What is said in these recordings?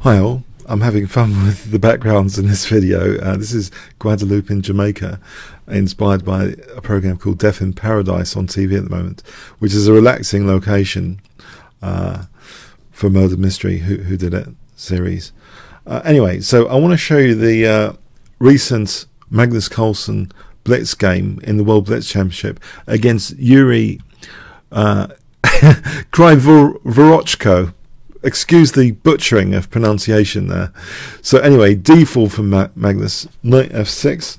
Hi all, I'm having fun with the backgrounds in this video. This is Guadeloupe in Jamaica, inspired by a program called Death in Paradise on TV at the moment, which is a relaxing location for Murder Mystery, who did it series. Anyway, so I want to show you the recent Magnus Carlsen Blitz game in the World Blitz Championship against Yuriy Kryvoruchko. Excuse the butchering of pronunciation there. So anyway, d4 from Magnus, knight f6,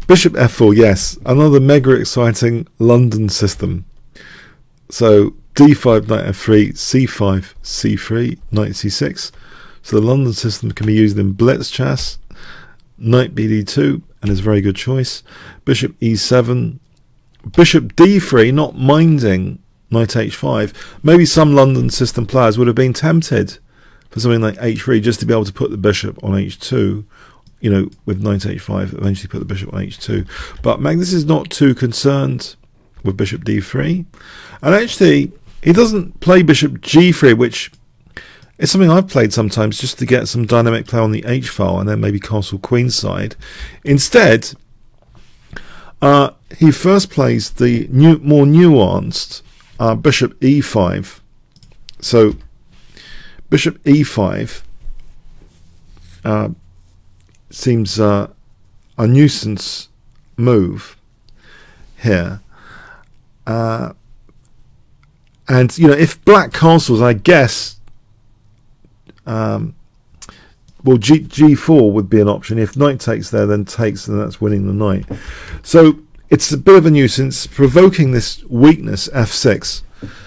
bishop f4. Yes, another mega exciting London system. So d5, knight f3, c5, c3, knight c6. So the London system can be used in blitz chess. Knight bd2, and is a very good choice. Bishop e7, bishop d3, not minding knight h5. Maybe some London system players would have been tempted for something like h3 just to be able to put the bishop on h2, you know, with knight h5, eventually put the bishop on h2. But Magnus is not too concerned with bishop d3. And actually, he doesn't play bishop g3, which is something I've played sometimes just to get some dynamic play on the h file and then maybe castle queenside. Instead, he first plays the more nuanced bishop e5. So bishop e5 seems a nuisance move here, and you know, if black castles, I guess, well, g4 would be an option. If knight takes there, then takes, then that's winning the knight. So it's a bit of a nuisance, provoking this weakness f6.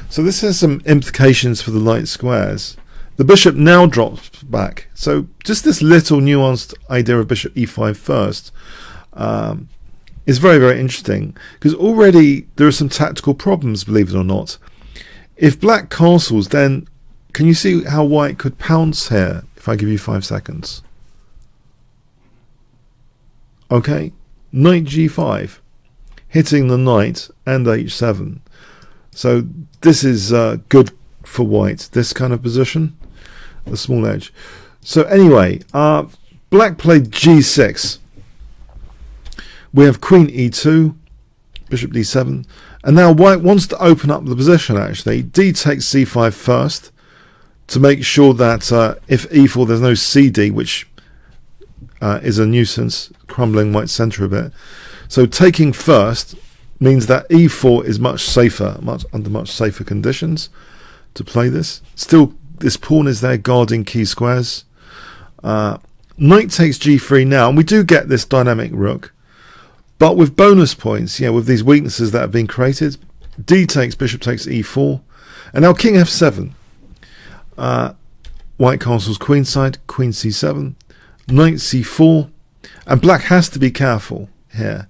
So this has some implications for the light squares. The bishop now drops back. So just this little nuanced idea of bishop e5 first is very, very interesting, because already there are some tactical problems, believe it or not. If black castles, then can you see how white could pounce here if I give you 5 seconds? Okay, knight g5. Hitting the knight and h7. So this is good for white, this kind of position, the small edge. So anyway, black played g6. We have queen e2, bishop d7, and now white wants to open up the position actually. D takes c5 first to make sure that if e4 there's no cd, which is a nuisance, crumbling white's centre a bit. So taking first means that e4 is much safer, under much safer conditions to play this. Still, this pawn is there guarding key squares. Knight takes g3 now, and we do get this dynamic rook, but with bonus points, yeah, with these weaknesses that have been created. D takes, bishop takes e4, and now king f7. White castles queenside, queen c7, knight c4, and black has to be careful here.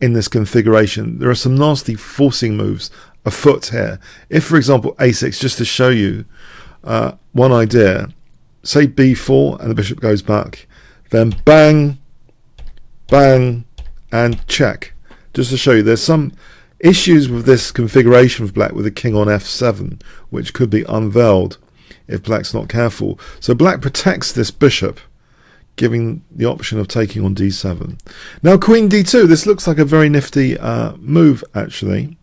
In this configuration, there are some nasty forcing moves afoot here. If, for example, a6, just to show you one idea, say b4 and the bishop goes back, then bang, bang, and check. Just to show you, there's some issues with this configuration of black with the king on f7, which could be unveiled if black's not careful. So black protects this bishop, giving the option of taking on d7. Now queen d2, this looks like a very nifty move actually,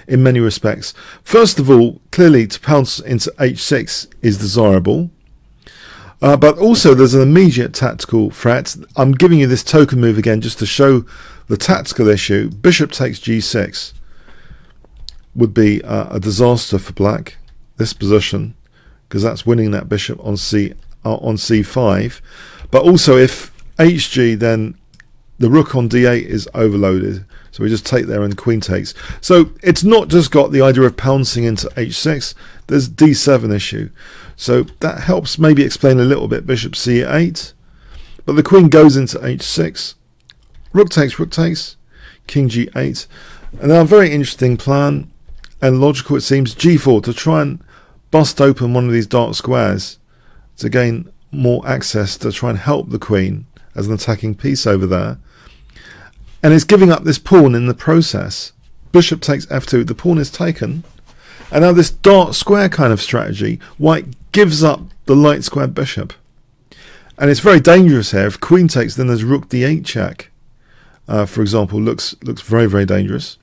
in many respects. First of all, clearly to pounce into h6 is desirable, but also there's an immediate tactical threat. I'm giving you this token move again just to show the tactical issue. Bishop takes g6 would be a disaster for black, this position, because that's winning that bishop on c5, but also if hg, then the rook on d8 is overloaded, so we just take there and queen takes. So it's not just got the idea of pouncing into h6, there's d7 issue, so that helps maybe explain a little bit bishop c8, but the queen goes into h6, rook takes, king g8, and now a very interesting plan and logical, it seems, g4, to try and bust open one of these dark squares to gain more access, to try and help the queen as an attacking piece over there. And it's giving up this pawn in the process. Bishop takes f2, the pawn is taken, And now this dark square kind of strategy, white gives up the light square bishop. And it's very dangerous here. If queen takes, then there's rook d8 check, for example, looks very, very dangerous.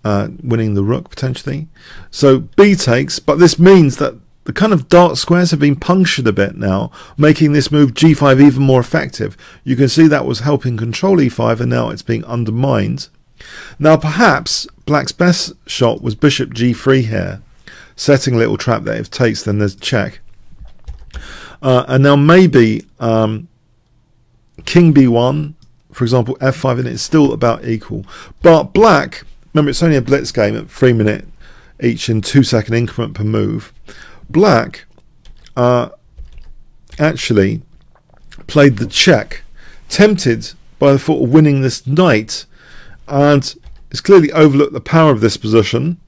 Winning the rook, potentially. So b takes, but this means that the kind of dark squares have been punctured a bit now, making this move g5 even more effective. You can see that was helping control e5, and now it's being undermined. Now perhaps black's best shot was bishop g3 here, setting a little trap that if takes, then there's check. And now maybe king b1, for example, f5, and it's still about equal. But black, remember it's only a blitz game at 3 minute each in 2-second increment per move. Black actually played the check, tempted by the thought of winning this knight, and it's clearly overlooked the power of this position.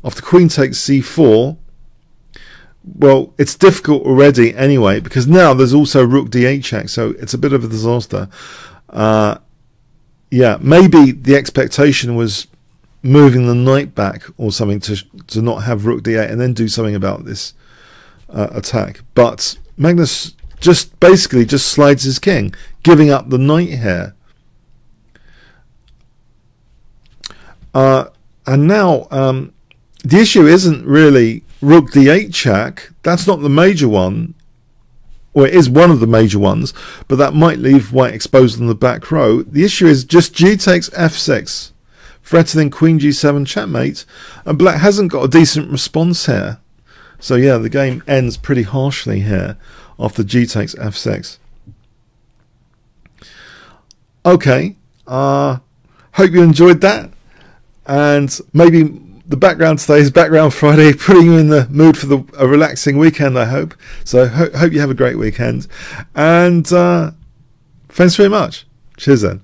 After queen takes c4, well, it's difficult already anyway, because now there's also rook d8 check, so it's a bit of a disaster. Yeah, maybe the expectation was moving the knight back or something to not have rook d8 and then do something about this attack. But Magnus basically just slides his king, giving up the knight here. And now the issue isn't really rook d8 check. That's not the major one. Or it is one of the major ones, but that might leave white exposed on the back row. The issue is just g takes f6, threatening queen g7 checkmate, and black hasn't got a decent response here. So yeah, the game ends pretty harshly here after g takes f6. Okay, hope you enjoyed that, and maybe the background today is Background Friday, putting you in the mood for a relaxing weekend, I hope. So hope you have a great weekend, and thanks very much. Cheers then.